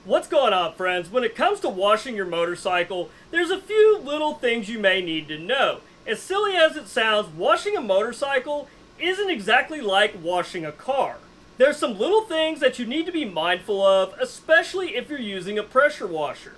What's going on, friends? When it comes to washing your motorcycle, there's a few little things you may need to know. As silly as it sounds, washing a motorcycle isn't exactly like washing a car. There's some little things that you need to be mindful of, especially if you're using a pressure washer.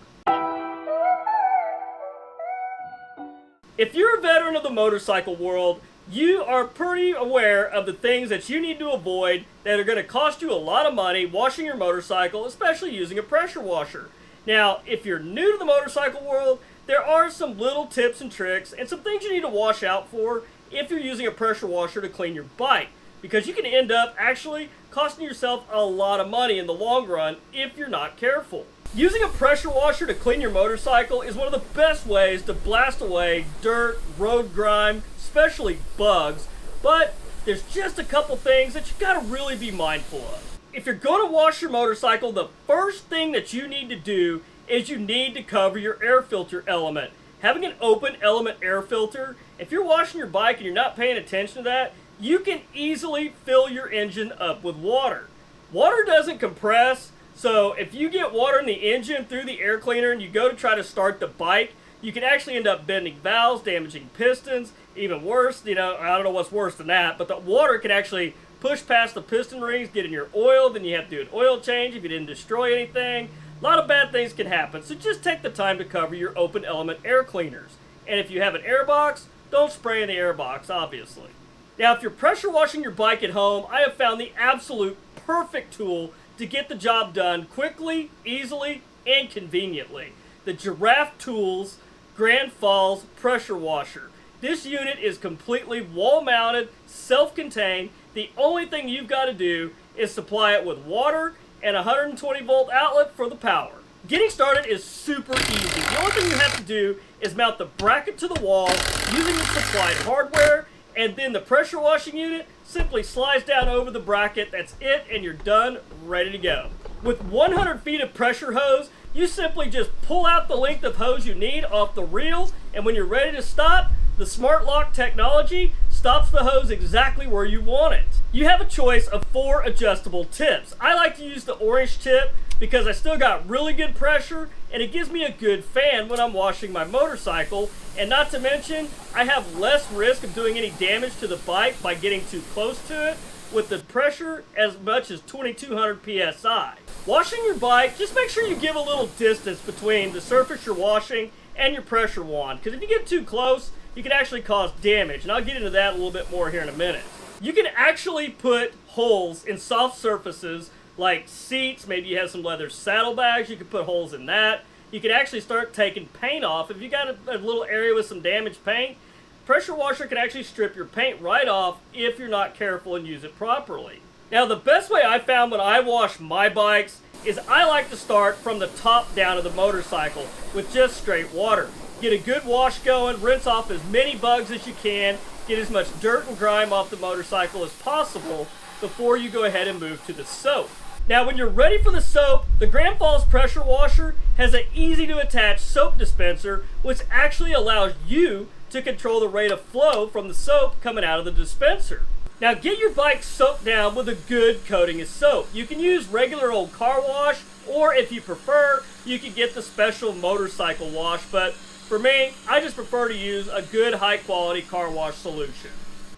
If you're a veteran of the motorcycle world, you are pretty aware of the things that you need to avoid that are going to cost you a lot of money washing your motorcycle, especially using a pressure washer. Now, if you're new to the motorcycle world, there are some little tips and tricks and some things you need to watch out for if you're using a pressure washer to clean your bike, because you can end up actually costing yourself a lot of money in the long run if you're not careful. Using a pressure washer to clean your motorcycle is one of the best ways to blast away dirt, road grime, especially bugs, but there's just a couple things that you gotta really be mindful of. If you're gonna wash your motorcycle, the first thing that you need to do is you need to cover your air filter element. Having an open element air filter, if you're washing your bike and you're not paying attention to that, you can easily fill your engine up with water. Water doesn't compress, so if you get water in the engine through the air cleaner and you go to try to start the bike, you can actually end up bending valves, damaging pistons. Even worse, I don't know what's worse than that, but the water can actually push past the piston rings, get in your oil, then you have to do an oil change if you didn't destroy anything. A lot of bad things can happen, so just take the time to cover your open element air cleaners. And if you have an air box, don't spray in the air box, obviously. Now, if you're pressure washing your bike at home, I have found the absolute perfect tool to get the job done quickly, easily, and conveniently. The Giraffe Tools Grandfalls Pressure Washer. This unit is completely wall-mounted, self-contained. The only thing you've got to do is supply it with water and a 120-volt outlet for the power. Getting started is super easy. The only thing you have to do is mount the bracket to the wall using the supplied hardware, and then the pressure washing unit simply slides down over the bracket. That's it, and you're done, ready to go. With 100 feet of pressure hose, you simply just pull out the length of hose you need off the reel, and when you're ready to stop, the Smart Lock technology stops the hose exactly where you want it. You have a choice of 4 adjustable tips. I like to use the orange tip because I still got really good pressure and it gives me a good fan when I'm washing my motorcycle, and not to mention I have less risk of doing any damage to the bike by getting too close to it with the pressure as much as 2200 psi. Washing your bike, just make sure you give a little distance between the surface you're washing and your pressure wand, because if you get too close, you can actually cause damage, and I'll get into that a little bit more here in a minute. You can actually put holes in soft surfaces like seats. Maybe you have some leather saddlebags, you can put holes in that. You can actually start taking paint off. If you got a little area with some damaged paint, pressure washer can actually strip your paint right off if you're not careful and use it properly. Now, the best way I found when I wash my bikes is I like to start from the top down of the motorcycle with just straight water. Get a good wash going, rinse off as many bugs as you can, get as much dirt and grime off the motorcycle as possible before you go ahead and move to the soap. Now, when you're ready for the soap, the Grandfalls Pressure Washer has an easy to attach soap dispenser, which actually allows you to control the rate of flow from the soap coming out of the dispenser. Now, get your bike soaked down with a good coating of soap. You can use regular old car wash, or if you prefer, you can get the special motorcycle wash, but for me, I just prefer to use a good high-quality car wash solution.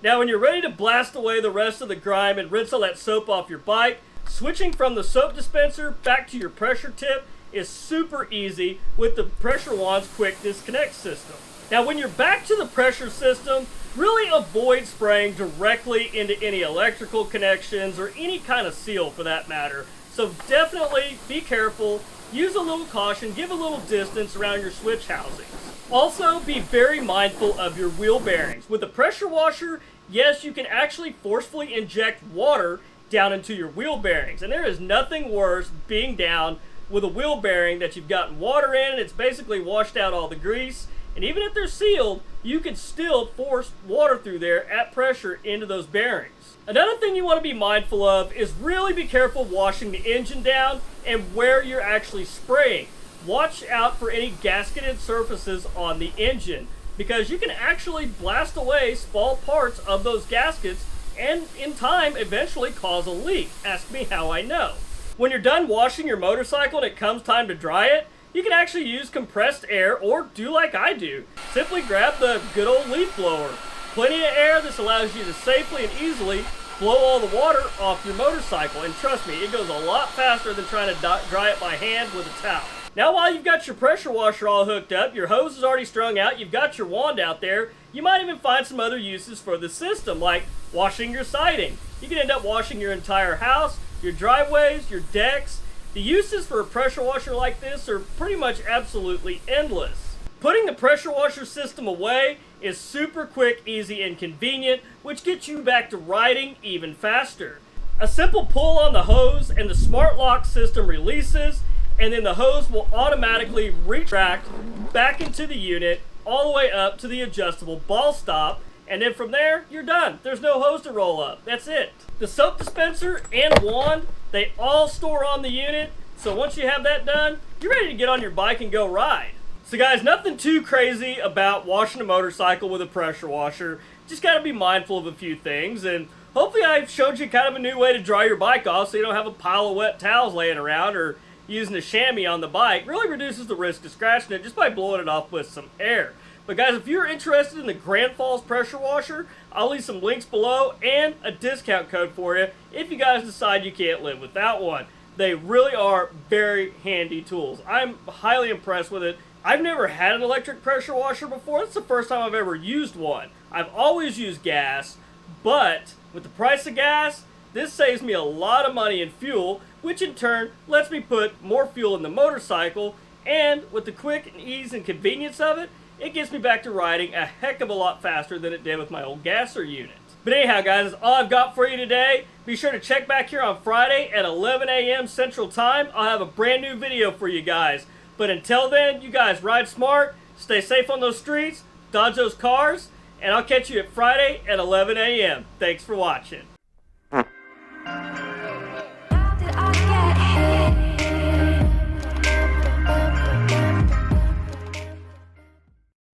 Now, when you're ready to blast away the rest of the grime and rinse all that soap off your bike, switching from the soap dispenser back to your pressure tip is super easy with the pressure wand's quick disconnect system. Now, when you're back to the pressure system, really avoid spraying directly into any electrical connections or any kind of seal for that matter. So definitely be careful, use a little caution, give a little distance around your switch housings. Also, be very mindful of your wheel bearings. With the pressure washer, yes, you can actually forcefully inject water down into your wheel bearings, and there is nothing worse being down with a wheel bearing that you've gotten water in and it's basically washed out all the grease. And even if they're sealed, you can still force water through there at pressure into those bearings. Another thing you want to be mindful of is really be careful washing the engine down and where you're actually spraying. Watch out for any gasketed surfaces on the engine, because you can actually blast away small parts of those gaskets and in time eventually cause a leak. Ask me how I know. When you're done washing your motorcycle and it comes time to dry it, you can actually use compressed air or do like I do. Simply grab the good old leaf blower. Plenty of air. This allows you to safely and easily blow all the water off your motorcycle. And trust me, it goes a lot faster than trying to dry it by hand with a towel. Now while you've got your pressure washer all hooked up, your hose is already strung out, you've got your wand out there, you might even find some other uses for the system, like washing your siding. You can end up washing your entire house, your driveways, your decks. The uses for a pressure washer like this are pretty much absolutely endless. Putting the pressure washer system away is super quick, easy, and convenient, which gets you back to riding even faster. A simple pull on the hose and the smart lock system releases, and then the hose will automatically retract back into the unit all the way up to the adjustable ball stop, and then from there, you're done. There's no hose to roll up. That's it. The soap dispenser and wand, they all store on the unit, so once you have that done, you're ready to get on your bike and go ride. So guys, nothing too crazy about washing a motorcycle with a pressure washer. Just gotta be mindful of a few things, and hopefully I've showed you kind of a new way to dry your bike off so you don't have a pile of wet towels laying around, or using a chamois on the bike. Really reduces the risk of scratching it just by blowing it off with some air. But guys, if you're interested in the Grandfalls Pressure Washer, I'll leave some links below and a discount code for you if you guys decide you can't live without one. They really are very handy tools. I'm highly impressed with it. I've never had an electric pressure washer before. It's the first time I've ever used one. I've always used gas, but with the price of gas, this saves me a lot of money in fuel, which in turn lets me put more fuel in the motorcycle, and with the quick and ease and convenience of it, it gets me back to riding a heck of a lot faster than it did with my old gasser unit. But anyhow guys, that's all I've got for you today. Be sure to check back here on Friday at 11 a.m. Central Time. I'll have a brand new video for you guys. But until then, you guys ride smart, stay safe on those streets, dodge those cars, and I'll catch you at Friday at 11 a.m. Thanks for watching.